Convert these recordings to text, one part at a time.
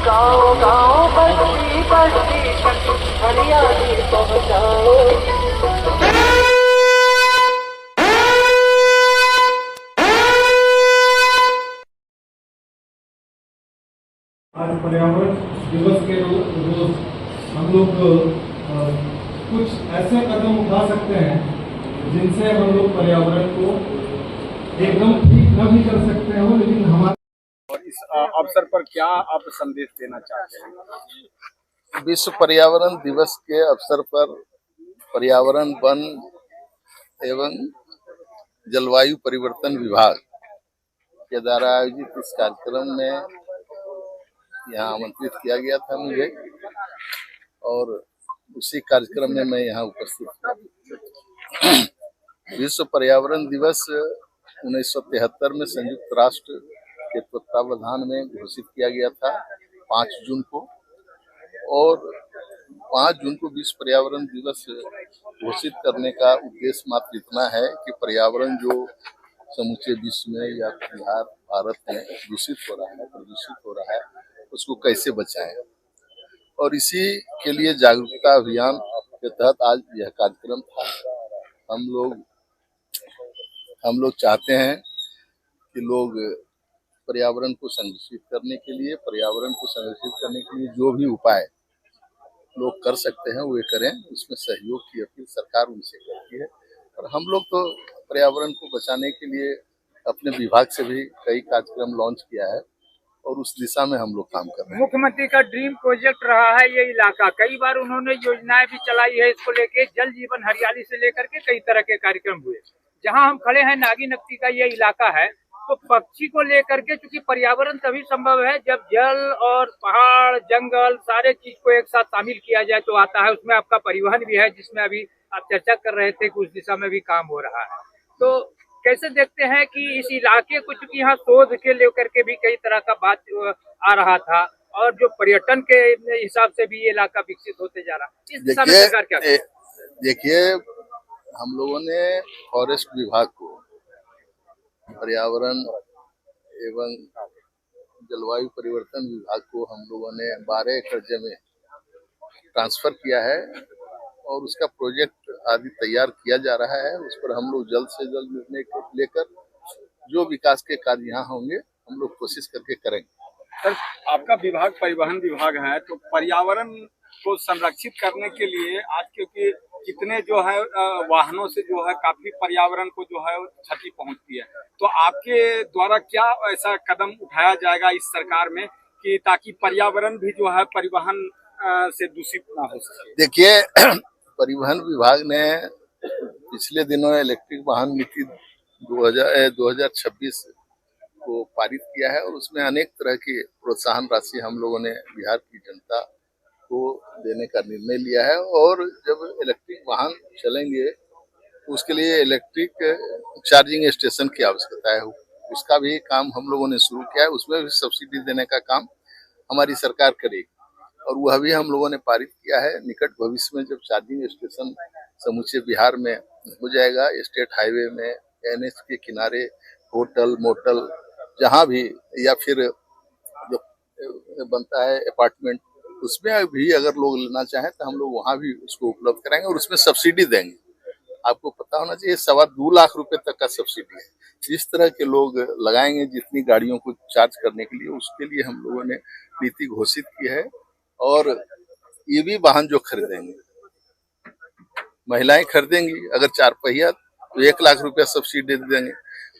गाँव गाँव बस्ती बस्ती तक हरियाली पहुँचाओ। आज पर्यावरण दिवस के रोज हम लोग कुछ ऐसे कदम उठा सकते हैं जिनसे हम लोग पर्यावरण को एकदम ठीक न भी कर सकते हो, लेकिन हमारे और इस अवसर पर क्या आप संदेश देना चाहते हैं? विश्व पर्यावरण दिवस के अवसर पर पर्यावरण, वन एवं जलवायु परिवर्तन विभाग के द्वारा आयोजित इस कार्यक्रम में यहाँ आमंत्रित किया गया था मुझे, और उसी कार्यक्रम में मैं यहाँ उपस्थित था। विश्व पर्यावरण दिवस 1973 में संयुक्त राष्ट्र के तत्वावधान में घोषित किया गया था 5 जून को, और 5 जून को विश्व पर्यावरण दिवस घोषित करने का उद्देश्य मात्र इतना है कि पर्यावरण जो समूचे विश्व में या बिहार भारत में दूषित हो रहा है, प्रदूषित हो रहा है, उसको कैसे बचाएं। और इसी के लिए जागरूकता अभियान के तहत आज यह कार्यक्रम था। हम लोग चाहते हैं कि लोग पर्यावरण को संरक्षित करने के लिए, जो भी उपाय लोग कर सकते हैं वे करें। उसमें सहयोग की अपील सरकार उनसे करती है, और हम लोग तो पर्यावरण को बचाने के लिए अपने विभाग से भी कई कार्यक्रम लॉन्च किया है, और उस दिशा में हम लोग काम कर रहे हैं। मुख्यमंत्री का ड्रीम प्रोजेक्ट रहा है ये इलाका, कई बार उन्होंने योजनाएं भी चलाई है इसको लेके, जल जीवन हरियाली से लेकर के कई तरह के कार्यक्रम हुए। जहां हम खड़े हैं नागी नकटी का ये इलाका है, तो पक्षी को लेकर के, चूंकि पर्यावरण तभी संभव है जब जल और पहाड़ जंगल सारे चीज को एक साथ शामिल किया जाए तो आता है। उसमें आपका परिवहन भी है, जिसमें अभी आप चर्चा कर रहे थे कि उस दिशा में भी काम हो रहा है। तो कैसे देखते हैं कि इस इलाके को, चूंकि यहाँ शोध के लेकर के भी कई तरह का बात आ रहा था, और जो पर्यटन के हिसाब से भी ये इलाका विकसित होते जा रहा है, इस दिशा में सरकार क्या करे? देखिए, हम लोगों ने फॉरेस्ट विभाग को पर्यावरण एवं जलवायु परिवर्तन विभाग को हम लोगों ने 12 एकड़ जमीन ट्रांसफर किया है, और उसका प्रोजेक्ट आदि तैयार किया जा रहा है। उस पर हम लोग जल्द से जल्द निर्णय लेकर जो विकास के कार्य यहाँ होंगे हम लोग कोशिश करके करेंगे। सर, आपका विभाग परिवहन विभाग है, तो पर्यावरण को संरक्षित करने के लिए आज, क्योंकि कितने जो है वाहनों से जो है काफी पर्यावरण को जो है क्षति पहुंचती है, तो आपके द्वारा क्या ऐसा कदम उठाया जाएगा इस सरकार में कि ताकि पर्यावरण भी जो है परिवहन से दूषित ना हो सके? देखिए, परिवहन विभाग ने पिछले दिनों इलेक्ट्रिक वाहन नीति 2026 को पारित किया है, और उसमें अनेक तरह की प्रोत्साहन राशि हम लोगों ने बिहार की जनता को देने का निर्णय लिया है। और जब इलेक्ट्रिक वाहन चलेंगे तो उसके लिए इलेक्ट्रिक चार्जिंग स्टेशन की आवश्यकता है, उसका भी काम हम लोगों ने शुरू किया है। उसमें भी सब्सिडी देने का काम हमारी सरकार करेगी, और वह भी हम लोगों ने पारित किया है। निकट भविष्य में जब चार्जिंग स्टेशन समूचे बिहार में हो जाएगा, स्टेट हाईवे में, NH के किनारे, होटल मोटल जहाँ भी, या फिर जो बनता है अपार्टमेंट, उसमें भी अगर लोग लेना चाहें तो हम लोग वहाँ भी उसको उपलब्ध कराएंगे, और उसमें सब्सिडी देंगे। आपको पता होना चाहिए 2.25 लाख रुपए तक का सब्सिडी है। इस तरह के लोग लगाएंगे जितनी गाड़ियों को चार्ज करने के लिए, उसके लिए हम लोगों ने नीति घोषित की है। और EV वाहन जो खरीदेंगे, महिलाएं खरीदेंगी अगर 4 पहिया, तो 1 लाख रुपया सब्सिडी देंगे।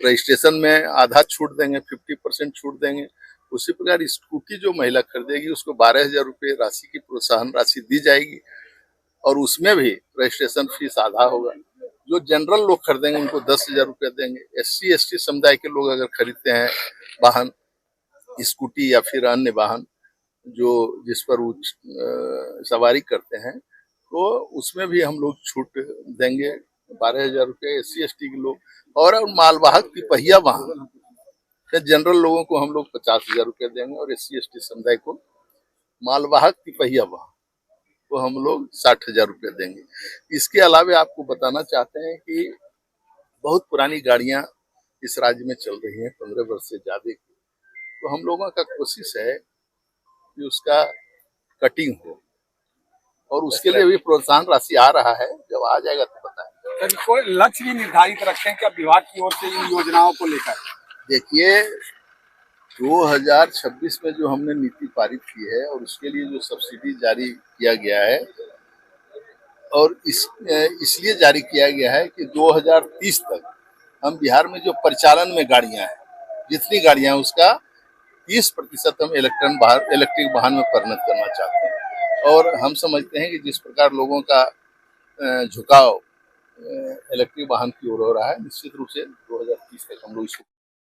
रजिस्ट्रेशन में आधा छूट देंगे, 50% छूट देंगे। उसी प्रकार स्कूटी जो महिला खरीदेगी उसको 12,000 रुपये राशि की प्रोत्साहन राशि दी जाएगी, और उसमें भी रजिस्ट्रेशन फीस आधा होगा। जो जनरल लोग खरीदेंगे उनको 10,000 रुपया देंगे। SC ST समुदाय के लोग अगर खरीदते हैं वाहन, स्कूटी या फिर अन्य वाहन जो जिस पर वो सवारी करते हैं, तो उसमें भी हम लोग छूट देंगे 12,000 रुपये SC ST के लोग। और मालवाहक तिपहिया वाहन जनरल लोगों को हम लोग 50,000 रुपये देंगे, और SC ST समुदाय को मालवाहक तिपहिया वाहन को हम लोग 60,000 रुपये देंगे। इसके अलावा आपको बताना चाहते हैं कि बहुत पुरानी गाड़ियां इस राज्य में चल रही हैं, 15 वर्ष से ज्यादा की। तो हम लोगों का कोशिश है कि उसका कटिंग हो, और उसके लिए भी प्रोत्साहन राशि आ रहा है, जब आ जाएगा तो बताएं। सर कोई लक्ष्य भी निर्धारित रखते हैं क्या विभाग की ओर से इन योजनाओं को लेकर? देखिए 2026 में जो हमने नीति पारित की है और उसके लिए जो सब्सिडी जारी किया गया है, और इसलिए जारी किया गया है कि 2030 तक हम बिहार में जो परिचालन में गाड़ियां हैं, जितनी गाड़ियां हैं उसका 30% हम इलेक्ट्रिक वाहन में परिणत करना चाहते हैं। और हम समझते हैं कि जिस प्रकार लोगों का झुकाव इलेक्ट्रिक वाहन की ओर हो रहा है, निश्चित रूप से 2030 तक हम लोग इसको